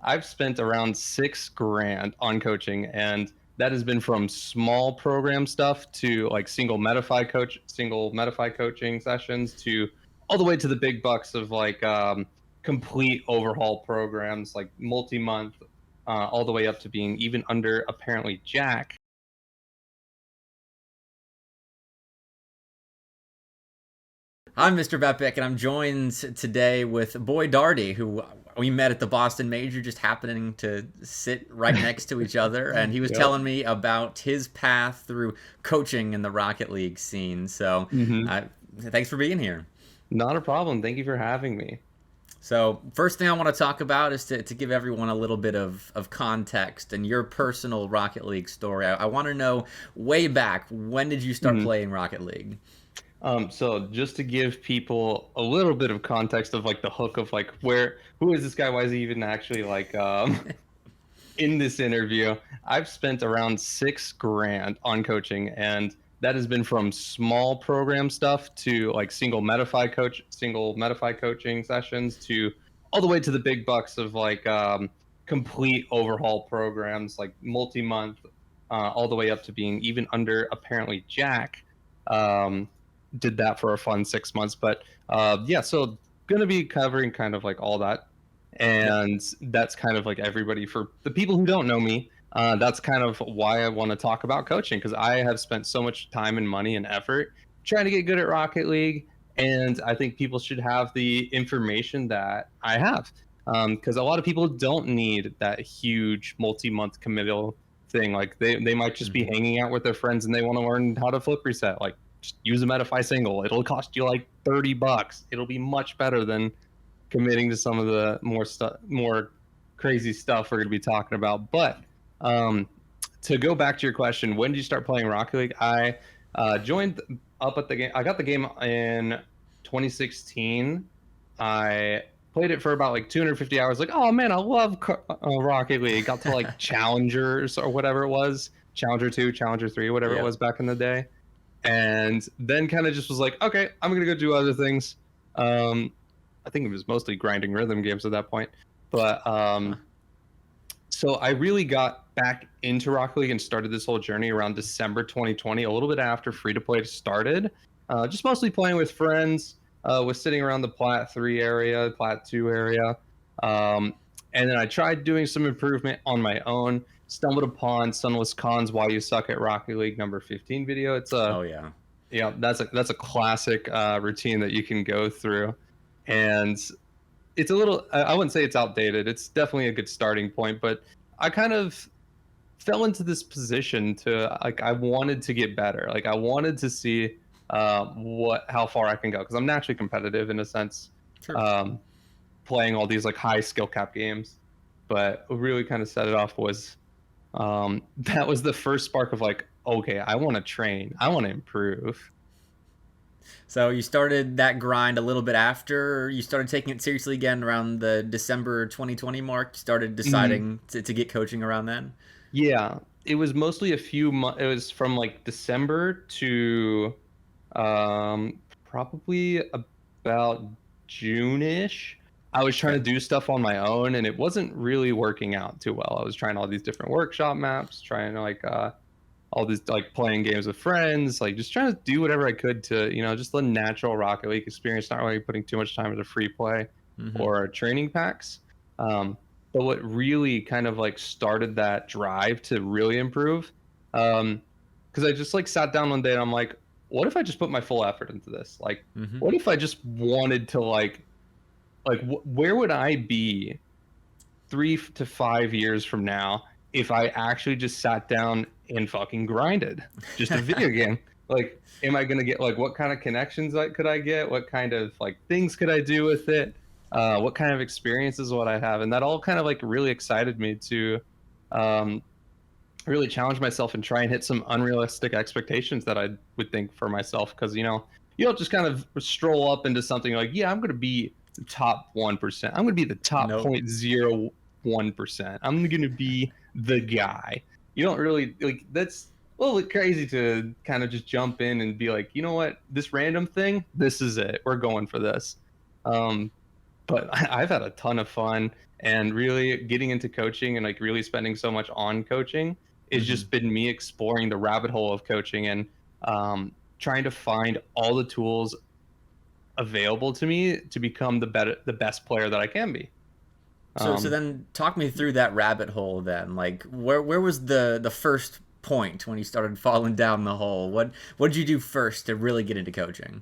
I've spent around 6 grand on coaching, and that has been from small program stuff to like single Medify coaching sessions to all the way to the big bucks of like complete overhaul programs like multi-month, all the way up to being even under ApparentlyJack. I'm MrBepic, and I'm joined today with Boydardi, who we met at the Boston Major, just happening to sit right next to each other. And he was Yep. telling me about his path through coaching in the Rocket League scene. So, Hmm. thanks for being here. Not a problem. Thank you for having me. So, first thing I want to talk about is to give everyone a little bit of context and your personal Rocket League story. I want to know way back, when did you start Mhm. playing Rocket League? So just to give people a little bit of context of like the hook of like who is this guy? Why is he even actually like in this interview? I've spent around 6 grand on coaching, and that has been from small program stuff to like single Medify coaching sessions to all the way to the big bucks of like complete overhaul programs like multi-month, all the way up to being even under ApparentlyJack. Um, did that for a fun 6 months, but yeah, so gonna be covering kind of like all that, Yep. and that's kind of like everybody. For the people who don't know me, that's kind of why I want to talk about coaching, because I have spent so much time and money and effort trying to get good at Rocket League, and I think people should have the information that I have, because a lot of people don't need that huge multi-month committal thing. Like they might just be Mhm. hanging out with their friends and they want to learn how to flip reset. Like, just use a Medify single. It'll cost you like $30. It'll be much better than committing to some of the more crazy stuff we're going to be talking about. But um, to go back to your question, when did you start playing Rocket League? I joined up at the game. I got the game in 2016. I played it for about like 250 hours. Like, oh man, I love Rocket League. Got to like challengers or whatever it was, Challenger 2, Challenger 3, whatever it Yep. was back in the day. And then kind of just was like, okay, I'm gonna go do other things. Um, I think it was mostly grinding rhythm games at that point. But Huh. so I really got back into Rocket League and started this whole journey around December 2020, a little bit after free to play started. Just mostly playing with friends, was sitting around the Plat 3 area, Plat 2 area. Um, and then I tried doing some improvement on my own. Stumbled upon Sunless Khan's "Why You Suck at Rocket League" number 15 video. It's a Oh yeah. Yeah, that's a classic routine that you can go through, and it's a little. I wouldn't say it's outdated. It's definitely a good starting point, but I kind of fell into this position to like I wanted to get better. Like I wanted to see how far I can go, because I'm naturally competitive in a sense, Sure. um, playing all these like high skill cap games. But what really kind of set it off was that was the first spark of like, okay, I want to train, I want to improve. So you started that grind a little bit after you started taking it seriously again around the December 2020 mark. You started Mhm. deciding to get coaching around then. Yeah, it was mostly a few months. It was from like December to probably about June-ish. I was trying to Okay. do stuff on my own, and it wasn't really working out too well. I was trying all these different workshop maps, trying to like all these like playing games with friends, like just trying to do whatever I could to, just the natural Rocket League experience, not really putting too much time into free play Mm-hmm. or training packs. Um, but what really kind of like started that drive to really improve, because I just like sat down one day and I'm like, what if I just put my full effort into this? Like, Mm-hmm. what if I just wanted to where would I be 3 to 5 years from now if I actually just sat down and fucking grinded just a video game? Like, am I gonna get like what kind of connections could I get? What kind of like things could I do with it? What kind of experiences would I have? And that all kind of like really excited me to um, really challenge myself and try and hit some unrealistic expectations that I would think for myself. Because you don't just kind of stroll up into something like, yeah, I'm gonna be the top 1%. I'm gonna be the top Nope. 0.01%. I'm gonna be the guy. You don't really like that's a little bit crazy to kind of just jump in and be like, you know what, this random thing, this is it. We're going for this. Um, but I've had a ton of fun, and really getting into coaching and like really spending so much on coaching it's just been me exploring the rabbit hole of coaching and trying to find all the tools available to me to become the best player that I can be. So then talk me through that rabbit hole then. Like where was the first point when you started falling down the hole? What did you do first to really get into coaching?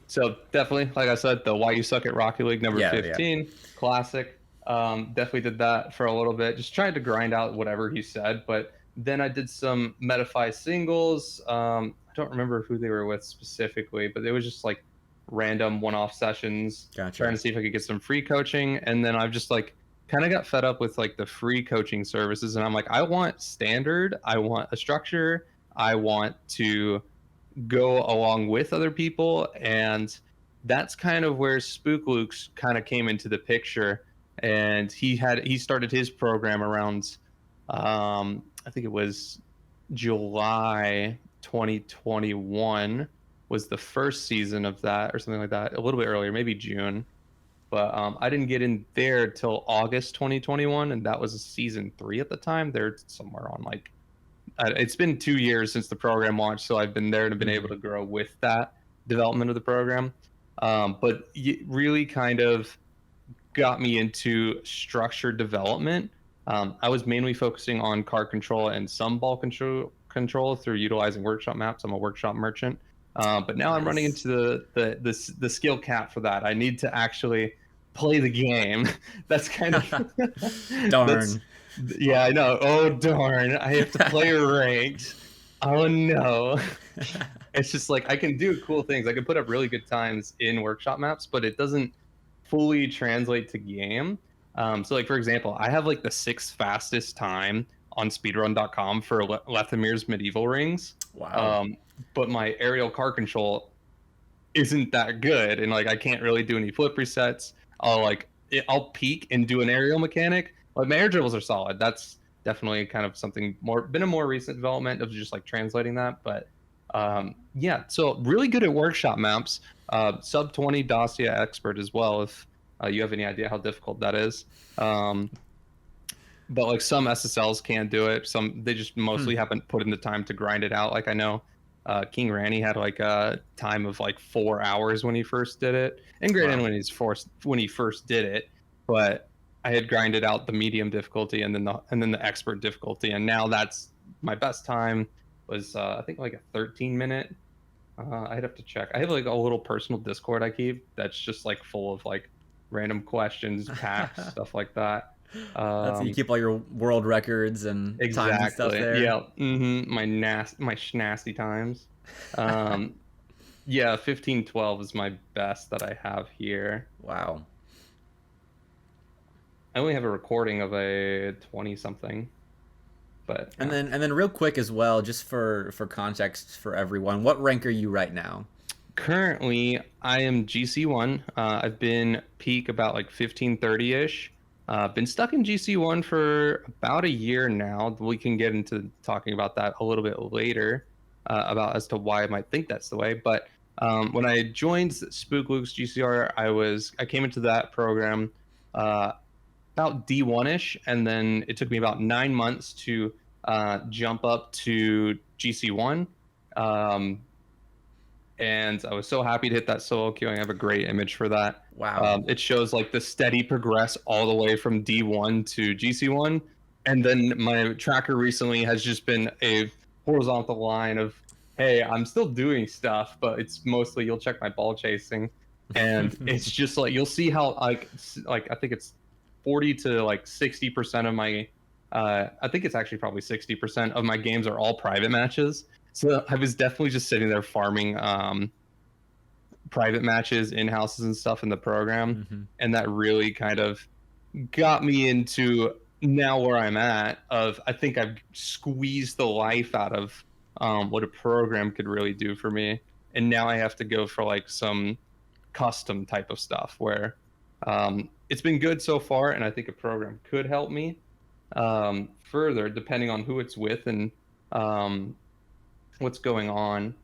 So definitely, like I said, the Why You Suck at Rocket League number 15, classic. Definitely did that for a little bit, just trying to grind out whatever he said. But then I did some Metafy singles. I don't remember who they were with specifically, but it was just like random one-off sessions, trying to see if I could get some free coaching. And then I've just like kind of got fed up with like the free coaching services, and I'm like, I want standard, I want a structure, I want to go along with other people. And that's kind of where SpookLuke kind of came into the picture. And he started his program around I think it was July 2021 was the first season of that, or something like that, a little bit earlier, maybe June. But I didn't get in there till August 2021, and that was season 3 at the time. They're somewhere on like it's been 2 years since the program launched, so I've been there and been able to grow with that development of the program. But it really kind of got me into structured development. I was mainly focusing on card control and some ball control through utilizing workshop maps. I'm a workshop merchant. But now I'm running into the skill cap for that. I need to actually play the game. That's kind of darn. Yeah, I know. Oh darn! I have to play ranked. Oh no! It's just like I can do cool things. I can put up really good times in workshop maps, but it doesn't fully translate to game. So like for example, I have like the 6th fastest time on speedrun.com for Lethamir's medieval rings. Wow. But my aerial card control isn't that good, and like I can't really do any flip resets. I'll peek and do an aerial mechanic. Like my air dribbles are solid. That's definitely kind of something been a more recent development of just like translating that. But yeah, so really good at workshop maps. Sub 20 dossier expert as well, if you have any idea how difficult that is. But like some SSLs can't do it. Some they just mostly haven't put in the time to grind it out. Like I know King Ranny had like a time of like 4 hours when he first did it, and granted when he first did it, but I had grinded out the medium difficulty and then the expert difficulty, and now that's my best time was I think like a 13-minute. I'd have to check. I have like a little personal Discord I keep that's just like full of like random questions, packs, stuff like that. That's you keep all your world records and times and stuff there. Yeah. My nasty times. Yeah, 1512 is my best that I have here. Wow. I only have a recording of a 20 something. But and then real quick as well, just for context for everyone, what rank are you right now? Currently, I am GC1. I've been peak about like 1530-ish. Been stuck in GC1 for about a year now. We can get into talking about that a little bit later, about as to why I might think that's the way. But when I joined SpookLuke's GCR, I came into that program about D1-ish, and then it took me about 9 months to jump up to GC1. And I was so happy to hit that solo queuing. I have a great image for that. Wow. It shows like the steady progress all the way from D1 to GC1. And then my tracker recently has just been a horizontal line of, hey, I'm still doing stuff, but it's mostly you'll check my ball chasing. And it's just like, you'll see how like I think it's 40 to like 60% of my, I think it's actually probably 60% of my games are all private matches. So I was definitely just sitting there farming private matches, in-houses and stuff in the program. And that really kind of got me into now where I'm at of, I think I've squeezed the life out of what a program could really do for me. And now I have to go for like some custom type of stuff where it's been good so far. And I think a program could help me further depending on who it's with and what's going on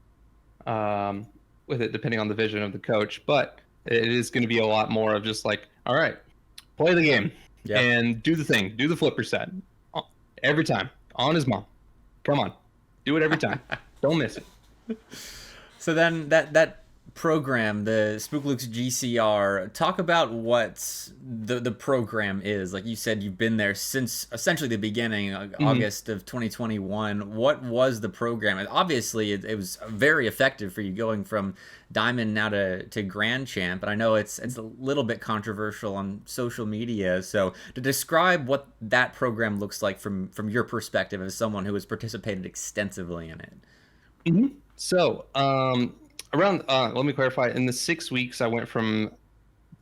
with it, depending on the vision of the coach. But it is going to be a lot more of just like, All right, play the game Yep. and do the thing. Do the flipper set every time on his mom. Come on, do it every time. Don't miss it. So then that program, the SpookLuke's GCR, talk about what the program is. Like you said, you've been there since essentially the beginning, August of 2021. What was the program? And obviously, it was very effective for you going from Diamond now to Grand Champ. And I know it's a little bit controversial on social media. So to describe what that program looks like from your perspective as someone who has participated extensively in it. So, around let me clarify. In the 6 weeks, I went from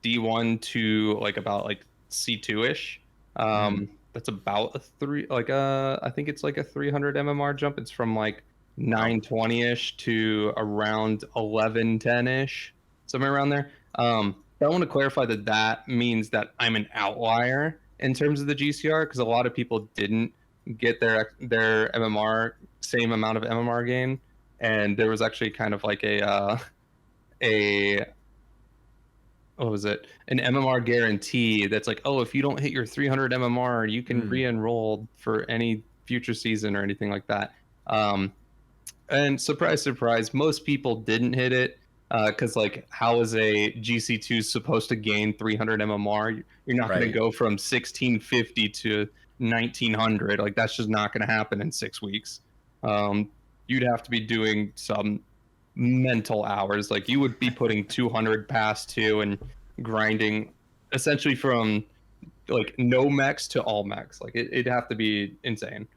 D1 to like about like C2 ish. That's about I think it's like a 300 MMR jump. It's from like 920 ish to around 1110 ish, somewhere around there. But I want to clarify that means that I'm an outlier in terms of the GCR, because a lot of people didn't get their MMR, same amount of MMR gain. And there was actually kind of like a what was it? An MMR guarantee that's like, oh, if you don't hit your 300 MMR, you can re-enroll for any future season or anything like that. And surprise, surprise, most people didn't hit it, because like, how is a GC2 supposed to gain 300 MMR? You're not going to go from 1650 to 1900. Like, that's just not going to happen in 6 weeks. You'd have to be doing some mental hours. Like, you would be putting 200 past 2 and grinding essentially from like no max to all max. Like, it'd have to be insane.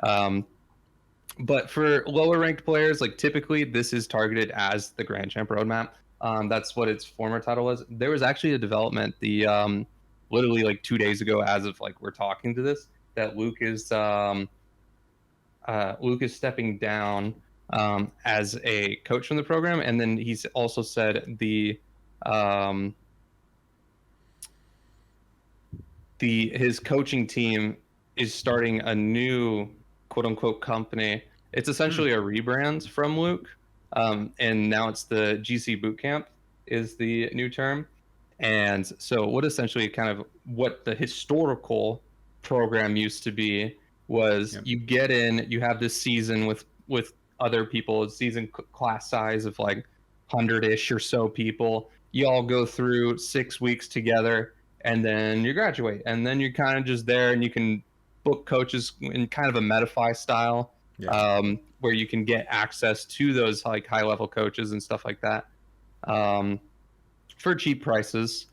But for lower ranked players, like, typically this is targeted as the Grand Champ roadmap. That's what its former title was. There was actually a development literally like 2 days ago, as of like we're talking to this, that Luke is stepping down as a coach from the program, and then he's also said his coaching team is starting a new quote unquote company. It's essentially a rebrand from Luke, and now it's the GC Bootcamp is the new term. And so what essentially kind of what the historical program used to be was, you get in, you have this season with other people, season class size of like 100-ish or so people. You all go through 6 weeks together, and then you graduate, and then you're kind of just there, and you can book coaches in kind of a Medify style, where you can get access to those like high level coaches and stuff like that, for cheap prices.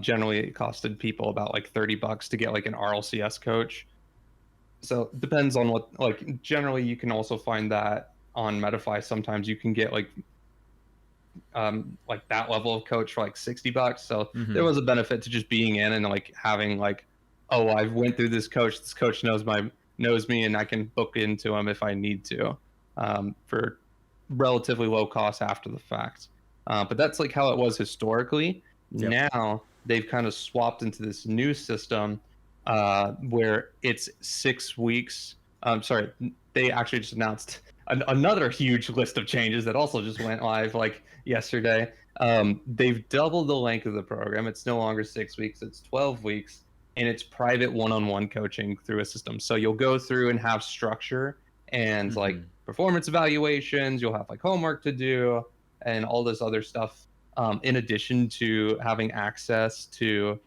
Generally it costed people about like $30 to get like an RLCS coach. So it depends on what, like, generally you can also find that on Medify. Sometimes you can get like that level of coach for like $60. So there was a benefit to just being in and like having like, oh, I went through this coach knows me, and I can book into him if I need to, for relatively low cost after the fact. But that's like how it was historically. Now they've kind of swapped into this new system, where it's 6 weeks. They actually just announced another huge list of changes that also just went live like yesterday. They've doubled the length of the program. It's no longer 6 weeks, it's 12 weeks, and it's private one-on-one coaching through a system. So you'll go through and have structure and like performance evaluations. You'll have like homework to do and all this other stuff, in addition to having access to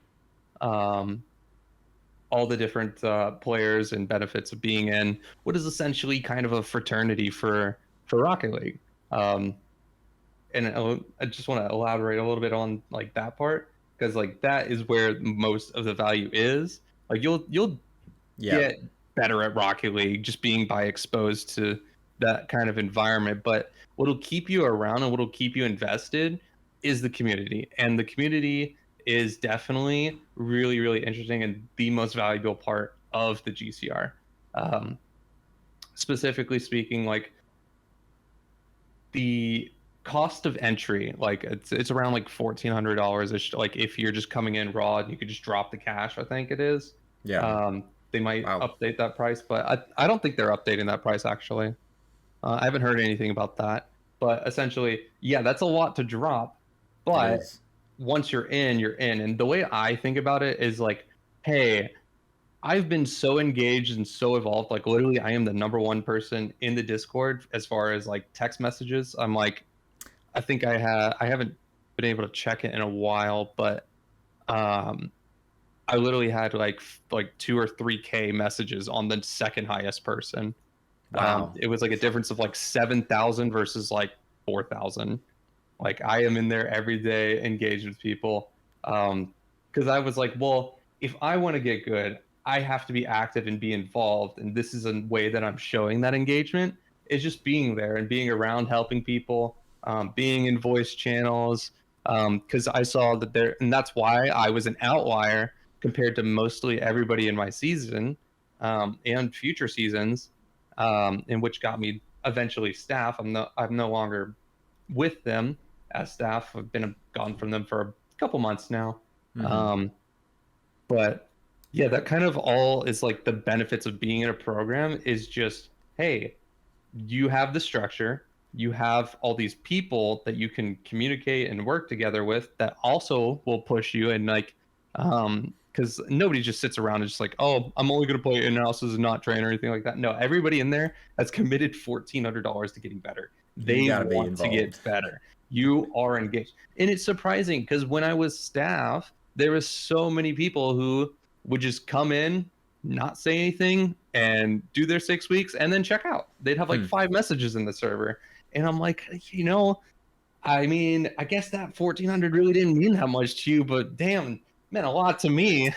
all the different players and benefits of being in what is essentially kind of a fraternity for Rocket League. And I just want to elaborate a little bit on like that part, because like that is where most of the value is. Like you'll get better at Rocket League just being exposed to that kind of environment. But what'll keep you around and what'll keep you invested is the community. And the community is definitely really, really interesting and the most valuable part of the GCR. Specifically speaking, like the cost of entry, like it's around like $1,400 like if you're just coming in raw and you could just drop the cash, I think it is. They might update that price, but I don't think they're updating that price actually. I haven't heard anything about that, but essentially, yeah, that's a lot to drop. But once you're in, you're in. And the way I think about it is like, hey, I've been so engaged and so evolved. Like literally, I am the number one person in the Discord as far as like text messages. I'm like, I think I haven't been able to check it in a while, but I literally had like 2 or 3K messages on the second highest person. Wow. It was like a difference of like 7,000 versus like 4,000. Like I am in there every day, engaged with people. Because I was like, well, if I want to get good, I have to be active and be involved. And this is a way that I'm showing that engagement is just being there and being around, helping people, being in voice channels. Because I saw that there, and that's why I was an outlier compared to mostly everybody in my season and future seasons, in which got me eventually staff. I'm no longer with them as staff. I've been gone from them for a couple months now. But yeah, that kind of all is like the benefits of being in a program is just, hey, you have the structure, you have all these people that you can communicate and work together with that also will push you and like, because nobody just sits around and just like, oh, I'm only going to play in-houses and not train or anything like that. No, everybody in there has committed $1,400 to getting better. They want to get better. You are engaged. And it's surprising because when I was staff, there was so many people who would just come in, not say anything, and do their 6 weeks and then check out. They'd have like 5 messages in the server. And I'm like, I mean, I guess that 1,400 really didn't mean that much to you, but damn, meant a lot to me.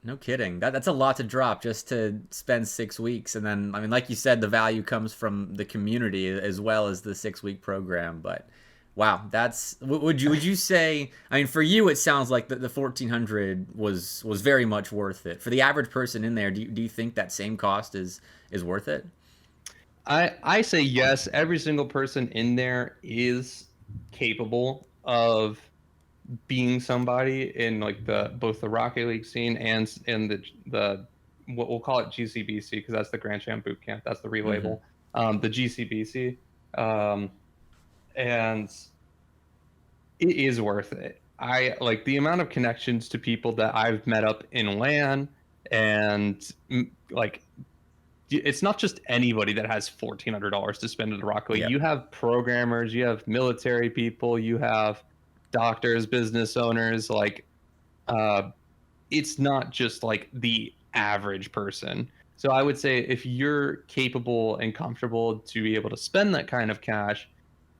No kidding. That's a lot to drop just to spend 6 weeks. And then, I mean, like you said, the value comes from the community as well as the 6-week program. But wow, that's, would you say, I mean, for you, it sounds like the 1,400 was very much worth it. For the average person in there, do you think that same cost is worth it? I say yes. Every single person in there is capable of being somebody in like both the Rocket League scene and in the what we'll call it GCBC, because that's the Grand Champ Boot Camp. That's the relabel. The GCBC. And it is worth it. I like the amount of connections to people that I've met up in LAN, and like it's not just anybody that has $1,400 to spend at the Rocket League. Yep. You have programmers, you have military people, you have doctors, business owners. Like it's not just like the average person. So I would say if you're capable and comfortable to be able to spend that kind of cash,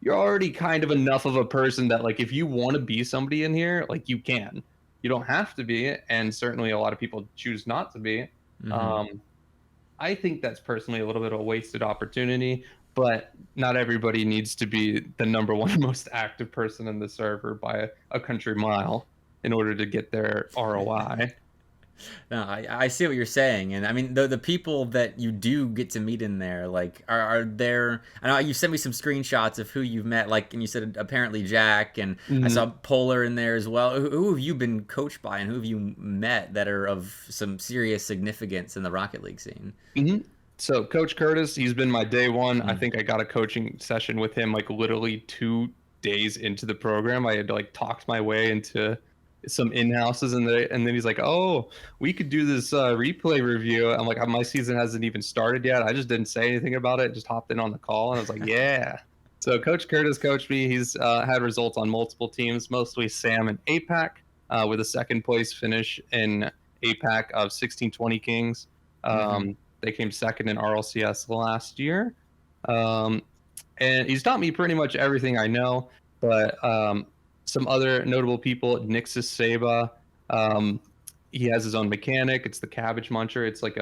you're already kind of enough of a person that like if you want to be somebody in here, like you can. You don't have to be, and certainly a lot of people choose not to be. I think that's personally a little bit of a wasted opportunity, but not everybody needs to be the number one most active person in the server by a country mile in order to get their ROI. No, I see what you're saying, and I mean the people that you do get to meet in there, like are there? I know you sent me some screenshots of who you've met, like, and you said ApparentlyJack, and I saw Polar in there as well. Who have you been coached by, and who have you met that are of some serious significance in the Rocket League scene? So Coach Curtis, he's been my day one. I think I got a coaching session with him like literally 2 days into the program. I had like talked my way into some in-houses, and then he's like, oh, we could do this replay review. I'm like, my season hasn't even started yet. I just didn't say anything about it, just hopped in on the call, and I was like, yeah. So Coach Curtis coached me. He's had results on multiple teams, mostly Sam and APAC, with a 2nd place finish in APAC of 1620 Kings. They came 2nd in RLCS last year. And he's taught me pretty much everything I know, but some other notable people, Nixus Saba. He has his own mechanic. It's the Cabbage Muncher. It's like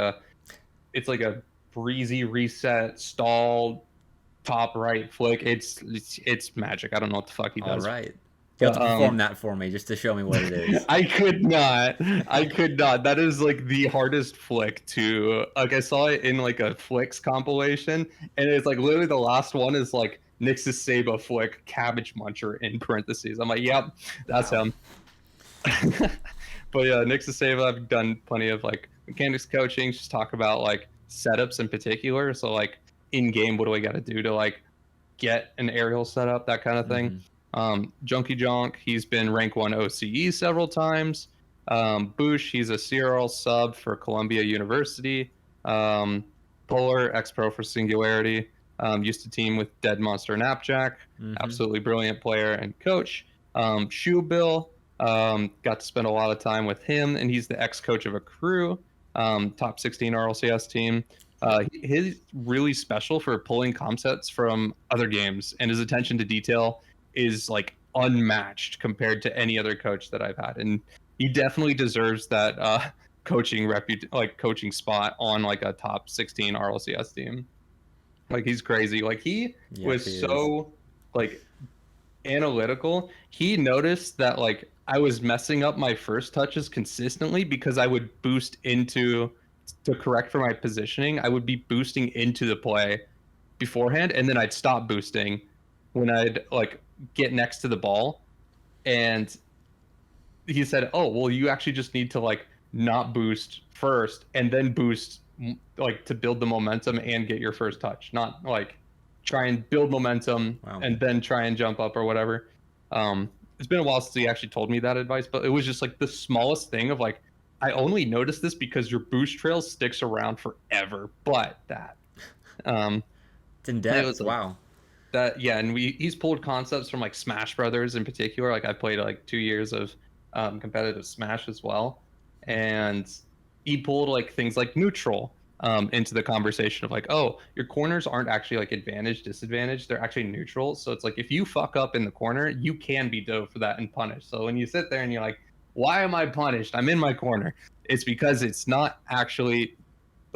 a breezy reset stall top right flick. It's magic. I don't know what the fuck he does. All right. You have to perform that for me just to show me what it is. I could not. That is like the hardest flick to, like, I saw it in like a flicks compilation, and it's like literally the last one is like Nixus Saba flick Cabbage Muncher in parentheses. I'm like, yep, that's him. But yeah, Nixus Saba, I've done plenty of like mechanics coaching, just talk about like setups in particular. So like in game, what do I got to do to like get an aerial setup, that kind of thing. Junkie Jonk, he's been rank 1 OCE several times. Boosh, he's a CRL sub for Columbia University. Polar, ex-pro for Singularity. Used to team with Dead Monster and ApparentlyJack. Absolutely brilliant player and coach. Shoebill, got to spend a lot of time with him, and he's the ex-coach of a crew. Top 16 RLCS team. He's really special for pulling concepts from other games, and his attention to detail is like unmatched compared to any other coach that I've had, and he definitely deserves that coaching spot on like a top 16 RLCS team. Like, he's crazy. Like, he was so like analytical. He noticed that like I was messing up my first touches consistently because I would boost into to correct for my positioning. I would be boosting into the play beforehand, and then I'd stop boosting when I'd like get next to the ball. And he said, oh, well, you actually just need to like not boost first and then boost like to build the momentum and get your first touch, not like try and build momentum and then try and jump up or whatever. It's been a while since he actually told me that advice, but it was just like the smallest thing of like, I only noticed this because your boost trail sticks around forever, but that it's in depth. Wow. That, yeah, and he's pulled concepts from like Smash Brothers in particular. Like, I played like 2 years of competitive Smash as well, and he pulled like things like neutral into the conversation of like, oh, your corners aren't actually like advantage, disadvantage, they're actually neutral. So it's like, if you fuck up in the corner, you can be dove for that and punished. So when you sit there and you're like, why am I punished? I'm in my corner. It's because it's not actually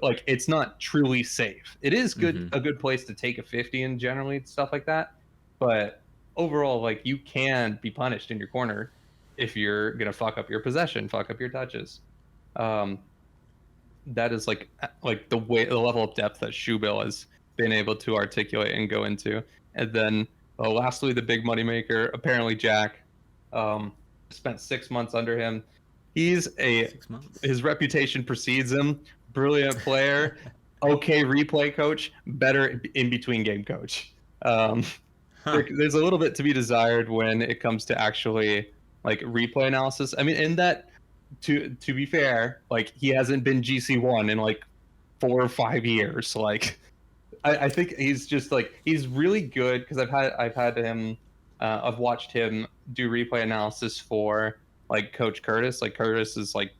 like, it's not truly safe. It is good, a good place to take a 50 and generally stuff like that. But overall, like, you can be punished in your corner if you're going to fuck up your possession, fuck up your touches. That is like the level of depth that Shoebill has been able to articulate and go into. And then lastly, the big moneymaker, ApparentlyJack, spent 6 months under him. His reputation precedes him. Brilliant player, okay replay coach, better in between game coach. There's a little bit to be desired when it comes to actually like replay analysis. I mean, in that, to be fair, like, he hasn't been GC1 in like 4 or 5 years. Like, I think he's just like, he's really good because I've had him, I've watched him do replay analysis for like Coach Curtis. Like, Curtis is like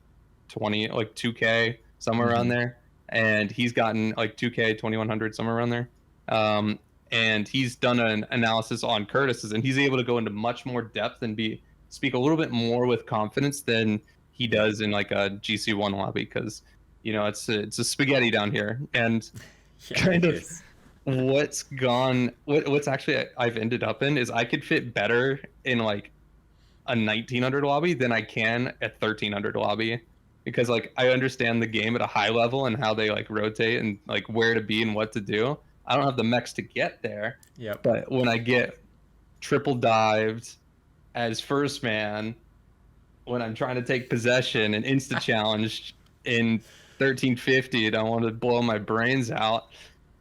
2K somewhere around there, and he's gotten like 2K 2100 somewhere around there. And he's done an analysis on Curtis's, and he's able to go into much more depth and speak a little bit more with confidence than he does in like a GC1 lobby, because it's a spaghetti down here. And what's actually I've ended up in is I could fit better in like a 1900 lobby than I can at 1300 lobby, because like I understand the game at a high level and how they like rotate and like where to be and what to do. I don't have the mechs to get there. Yep. But when I get triple dived as first man, when I'm trying to take possession and insta challenged in 1350 and I want to blow my brains out,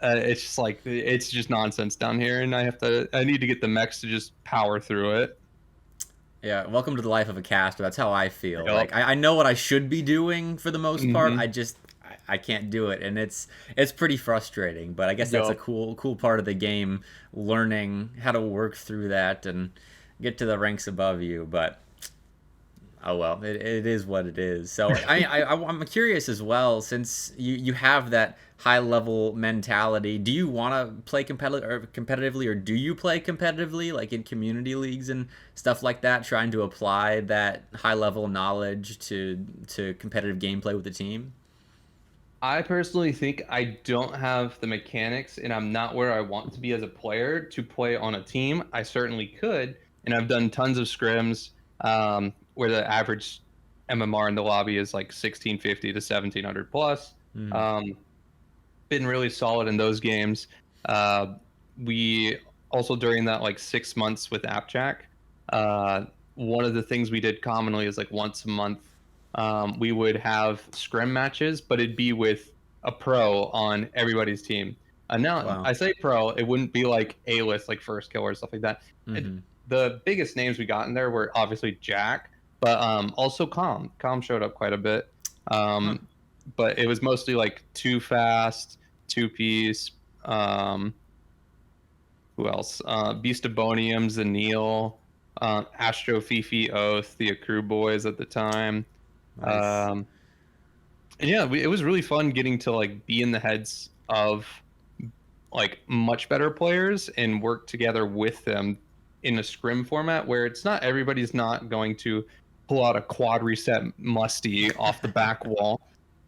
it's just like, it's just nonsense down here, and I need to get the mechs to just power through it. Yeah, welcome to the life of a caster. That's how I feel. Yep. Like, I know what I should be doing for the most part. I can't do it, and it's pretty frustrating. But I guess that's a cool part of the game, learning how to work through that and get to the ranks above you. But oh well, it is what it is. So I'm curious as well, since you have that high level mentality. Do you want to play competitively, or do you play competitively, like in community leagues and stuff like that, trying to apply that high level knowledge to competitive gameplay with the team? I personally think I don't have the mechanics, and I'm not where I want to be as a player to play on a team. I certainly could, and I've done tons of scrims where the average MMR in the lobby is like 1650 to 1700 plus. Been really solid in those games. We also, during that like 6 months with ApparentlyJack, one of the things we did commonly is like once a month we would have scrim matches, but it'd be with a pro on everybody's team. Now, I say pro, it wouldn't be like A-list, like first kill or stuff like that. the biggest names we got in there were obviously Jack, but also Calm. Calm showed up quite a bit. But it was mostly like Too Fast, Two Piece. Who else? Beastabonium, Zanil, Astro Fifi Oath, the Accrue Boys at the time. Nice. And yeah, it was really fun getting to like be in the heads of like much better players and work together with them in a scrim format where it's not everybody's not going to pull out a quad reset musty off the back wall.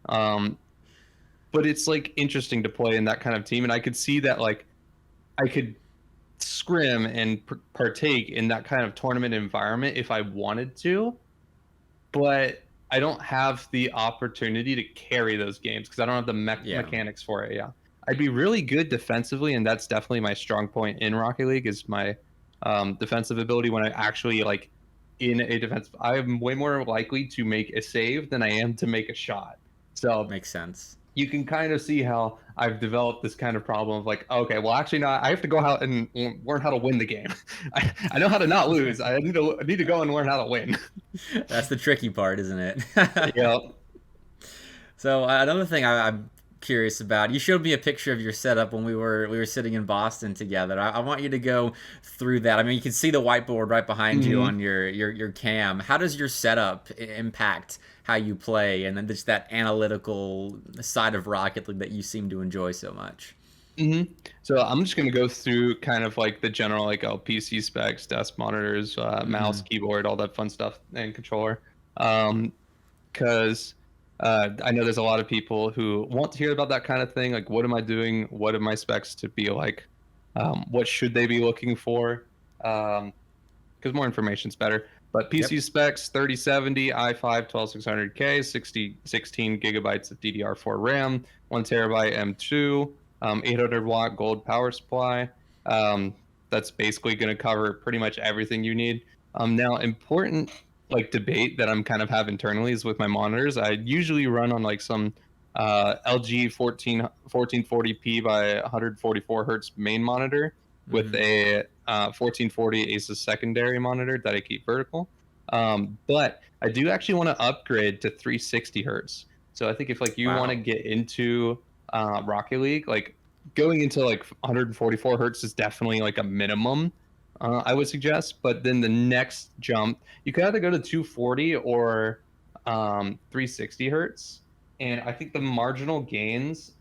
But it's like interesting to play in that kind of team, and I could see that like I could scrim and partake in that kind of tournament environment if I wanted to, but I don't have the opportunity to carry those games because I don't have the mechanics for it. Yeah, I'd be really good defensively, and that's definitely my strong point in Rocket League is my defensive ability. When I actually like in a defense, I'm way more likely to make a save than I am to make a shot. So makes sense. You can kind of see how I've developed this kind of problem of like, okay, well, actually, no, I have to go out and learn how to win the game. I know how to not lose. I need to go and learn how to win. That's the tricky part, isn't it? Yeah. So another thing I'm curious about, you showed me a picture of your setup when we were sitting in Boston together. I want you to go through that. I mean, you can see the whiteboard right behind you on your cam. How does your setup impact how you play, and then just that analytical side of Rocket League that you seem to enjoy so much? So I'm just going to go through kind of like the general like PC specs, desk monitors, mouse, keyboard, all that fun stuff, and controller. Because I know there's a lot of people who want to hear about that kind of thing. Like, what am I doing? What are my specs to be like? What should they be looking for? Because more information is better. But PC specs, 3070, i5 12600K, 16 gigabytes of DDR4 RAM, 1 terabyte M2, 800 watt gold power supply. That's basically going to cover pretty much everything you need. Now, important like debate that I'm kind of have internally is with my monitors. I usually run on like some LG 1440p by 144 hertz main monitor with a 1440 Asus secondary monitor that I keep vertical. But I do actually want to upgrade to 360 hertz. So I think if like you want to get into Rocket League, like going into like 144 hertz is definitely like a minimum. I would suggest, but then the next jump, you could either go to 240 or 360 hertz. And I think the marginal gains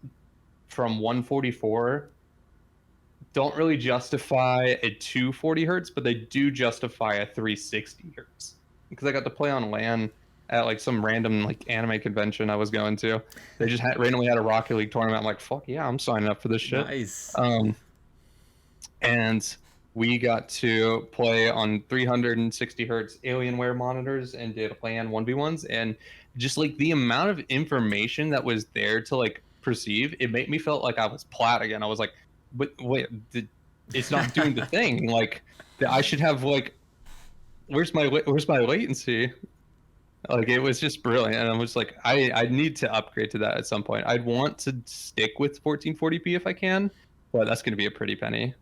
from 144 don't really justify a 240 hertz, but they do justify a 360 hertz. Because I got to play on LAN at like some random like anime convention I was going to. They just randomly had a Rocket League tournament. I'm like, fuck yeah, I'm signing up for this shit. Nice. And we got to play on 360 hertz Alienware monitors and did LAN 1v1s, and just like the amount of information that was there to like perceive, it made me felt like I was plat again. I was like, wait, it's not doing the thing. Like I should have like, where's my latency? Like it was just brilliant, and I was like, I need to upgrade to that at some point. I'd want to stick with 1440p if I can, but that's going to be a pretty penny.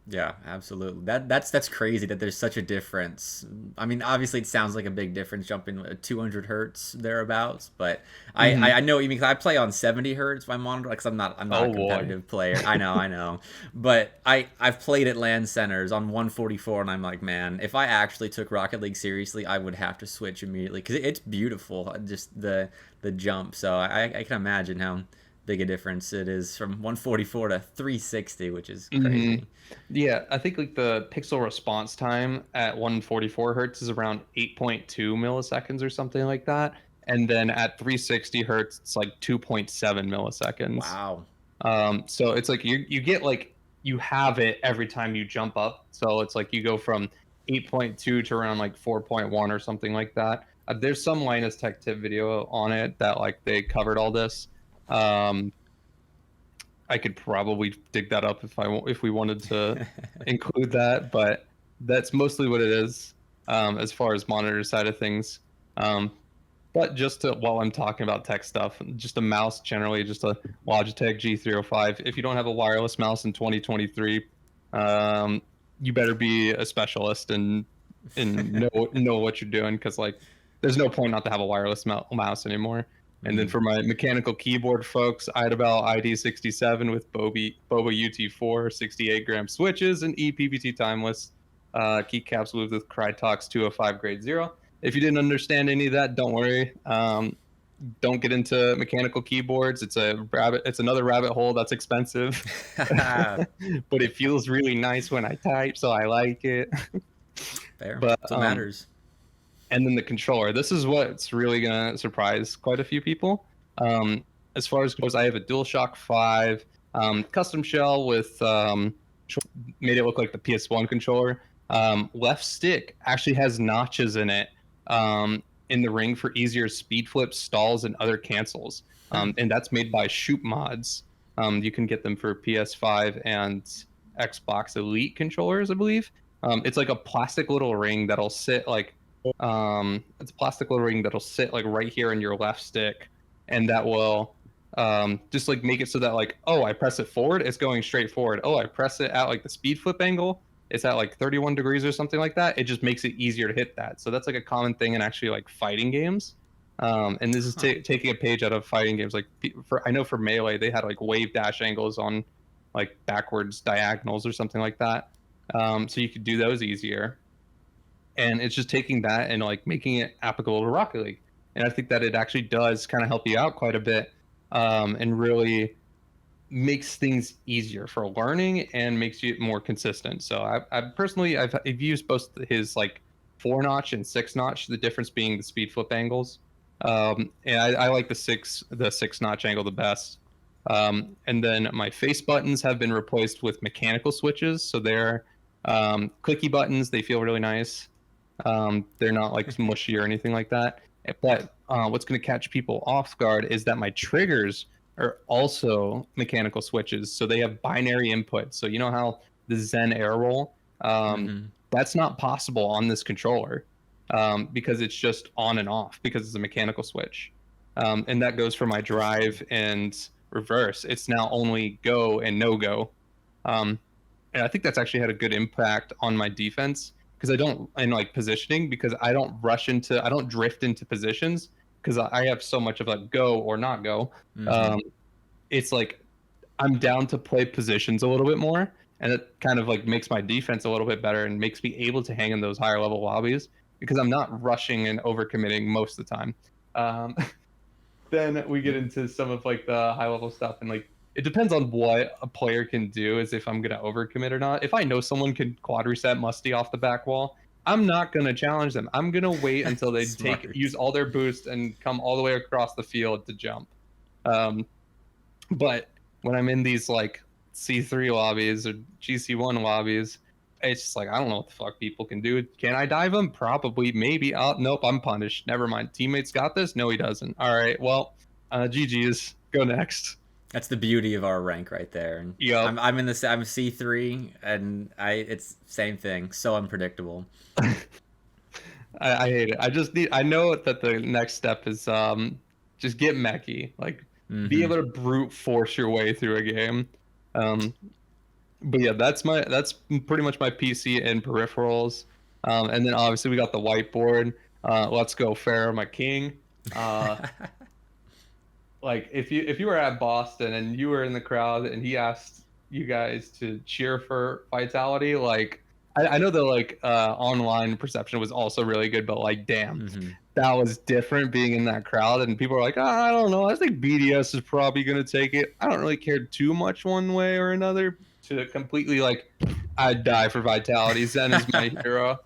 Yeah, absolutely. That's crazy that there's such a difference. I mean, obviously it sounds like a big difference jumping 200 hertz thereabouts, but I know even because I play on 70 hertz my monitor because I'm not a competitive player. I know, but I've played at LAN centers on 144, and I'm like, man, if I actually took Rocket League seriously, I would have to switch immediately because it's beautiful, just the jump. So I can imagine how big a difference it is from 144 to 360, which is crazy. Yeah, I think like the pixel response time at 144 hertz is around 8.2 milliseconds or something like that, and then at 360 hertz it's like 2.7 milliseconds. Wow. So it's like you get like you have it every time you jump up, so it's like you go from 8.2 to around like 4.1 or something like that. There's some Linus Tech Tip video on it that like they covered all this. I could probably dig that up if we wanted to include that, but that's mostly what it is as far as monitor side of things. But just while I'm talking about tech stuff, just a mouse generally, just a Logitech G305. If you don't have a wireless mouse in 2023, you better be a specialist and know what you're doing, because like there's no point not to have a wireless mouse anymore. And then for my mechanical keyboard folks, Idabel ID67 with Boba UT4 68-gram switches and ePPT timeless keycaps with Crytox 205 grade 0. If you didn't understand any of that, don't worry. Don't get into mechanical keyboards. It's another rabbit hole that's expensive. But it feels really nice when I type, so I like it. Fair. But That's what matters. And then the controller. This is what's really gonna surprise quite a few people. As far as goes, I have a DualShock 5 custom shell with made it look like the PS1 controller. Left stick actually has notches in it in the ring for easier speed flips, stalls, and other cancels. And that's made by Shoot Mods. You can get them for PS5 and Xbox Elite controllers, I believe. It's like a plastic little ring that'll sit like it's a plastic little ring that'll sit like right here in your left stick, and that will just like make it so that like, oh, I press it forward, it's going straight forward. Oh, I press it at like the speed flip angle, it's at like 31 degrees or something like that. It just makes it easier to hit that. So that's like a common thing in actually like fighting games. And this is taking a page out of fighting games. Like I know for Melee, they had like wave dash angles on like backwards diagonals or something like that. So you could do those easier. And it's just taking that and like making it applicable to Rocket League. And I think that it actually does kind of help you out quite a bit, and really makes things easier for learning and makes you more consistent. So I personally, I've used both his like 4-notch and 6-notch, the difference being the speed flip angles. And I like the 6-notch angle the best. And then my face buttons have been replaced with mechanical switches. So they're clicky buttons. They feel really nice. They're not like mushy or anything like that. But what's going to catch people off guard is that my triggers are also mechanical switches. So they have binary input. So you know how the Zen air roll, that's not possible on this controller, because it's just on and off because it's a mechanical switch. And that goes for my drive and reverse. It's now only go and no go. And I think that's actually had a good impact on my defense, because I don't, and like positioning, because I don't drift into positions, because I have so much of like go or not go. It's like I'm down to play positions a little bit more, and it kind of like makes my defense a little bit better and makes me able to hang in those higher level lobbies, because I'm not rushing and overcommitting most of the time. Then we get into some of like the high level stuff, and like it depends on what a player can do, as if I'm gonna overcommit or not. If I know someone can quad reset Musty off the back wall, I'm not gonna challenge them. I'm gonna wait until they use all their boost and come all the way across the field to jump. But when I'm in these like C3 lobbies or GC1 lobbies, it's just like, I don't know what the fuck people can do. Can I dive them? Probably, maybe. Nope, I'm punished. Never mind. Teammates got this? No, he doesn't. All right, well, GG's. Go next. That's the beauty of our rank right there. Yeah, I'm C3, and it's same thing. So unpredictable. I hate it. I know that the next step is just get mechy. Like, be able to brute force your way through a game. But yeah, that's pretty much my PC and peripherals. And then obviously we got the whiteboard. Let's go Pharaoh, my king. Like if you were at Boston and you were in the crowd and he asked you guys to cheer for Vitality, like I know the like online perception was also really good, but like damn, that was different being in that crowd, and people are like, I don't know, I think BDS is probably gonna take it. I don't really care too much one way or another. To completely like, I'd die for Vitality. Zen is my hero.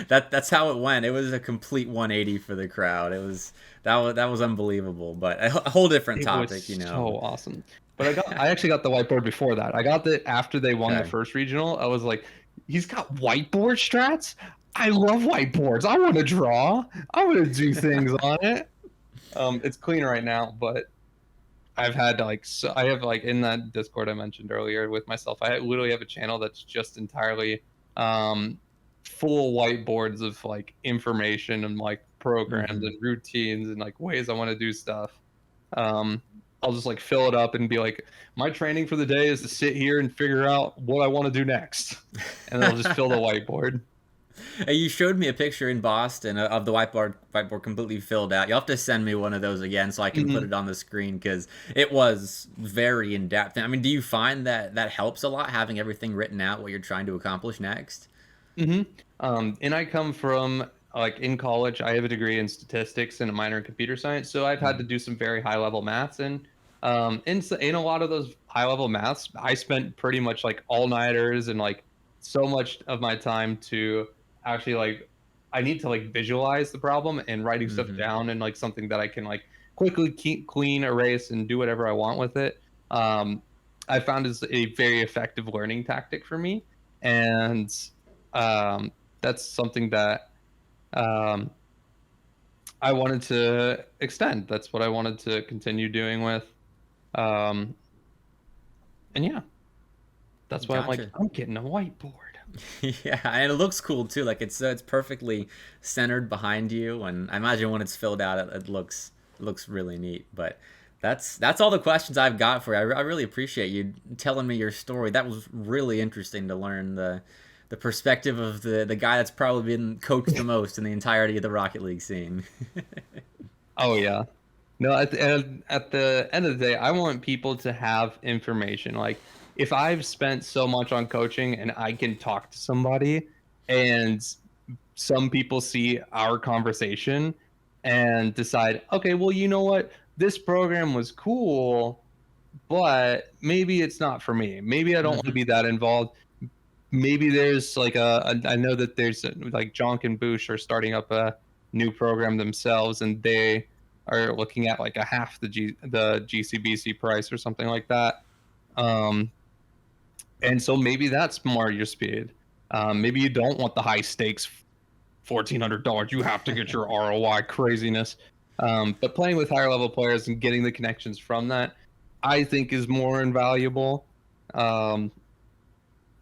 That's how it went. It was a complete 180 for the crowd. That was unbelievable, but a whole different topic, you know. So awesome. But I actually got the whiteboard before that. I got it after they won the first regional. I was like, he's got whiteboard strats? I love whiteboards. I want to draw. I want to do things on it. It's clean right now, but I've had like, so I have like in that Discord I mentioned earlier with myself, I literally have a channel that's just entirely full whiteboards of like information and like programs and routines and like ways I want to do stuff. I'll just like fill it up and be like, my training for the day is to sit here and figure out what I want to do next, and then I'll just fill the whiteboard. Hey, you showed me a picture in Boston of the whiteboard completely filled out. You'll have to send me one of those again so I can put it on the screen, because it was very in depth. I mean, do you find that that helps a lot, having everything written out, what you're trying to accomplish next? And I come from like in college, I have a degree in statistics and a minor in computer science, so I've had to do some very high level maths, and in a lot of those high level maths, I spent pretty much like all nighters and like so much of my time to actually like I need to like visualize the problem and writing stuff Mm-hmm. down and like something that I can like quickly keep clean, erase, and do whatever I want with it. Um, I found is a very effective learning tactic for me, and um, that's something that um, I wanted to extend. That's what I wanted to continue doing with. Um, and yeah, that's why I'm like, Gotcha. I'm getting a whiteboard. Yeah, and it looks cool too. Like it's perfectly centered behind you, and I imagine when it's filled out, it looks really neat. But that's all the questions I've got for you. I really appreciate you telling me your story. That was really interesting to learn the perspective of the guy that's probably been coached the most in the entirety of the Rocket League scene. Oh yeah. No, at the end of the day, I want people to have information. Like, if I've spent so much on coaching and I can talk to somebody, and some people see our conversation and decide, okay, well, you know what? This program was cool, but maybe it's not for me. Maybe I don't want to Hmm. be that involved. Maybe there's like I know that there's like Jonk and Boosh are starting up a new program themselves, and they are looking at like a half the GCBC price or something like that. Um, and so maybe that's more your speed. Maybe you don't want the high stakes $1,400. You have to get your ROI craziness. But playing with higher level players and getting the connections from that, I think, is more invaluable. Um,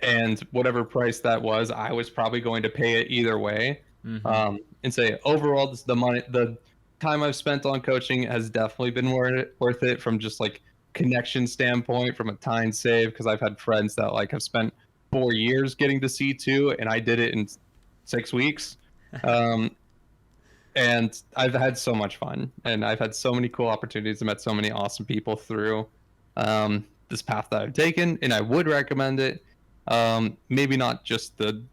and whatever price that was, I was probably going to pay it either way. Hmm. And say overall, the money, the time I've spent on coaching has definitely been worth it from just like connection standpoint, from a time save, because I've had friends that like have spent 4 years getting to C2, and I did it in 6 weeks. Um, and I've had so much fun, and I've had so many cool opportunities and met so many awesome people through this path that I've taken, and I would recommend it. Maybe not just the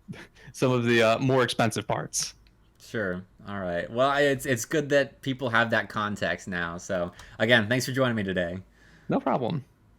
some of the more expensive parts. Sure. All right. Well, it's good that people have that context now. So again, thanks for joining me today. No problem.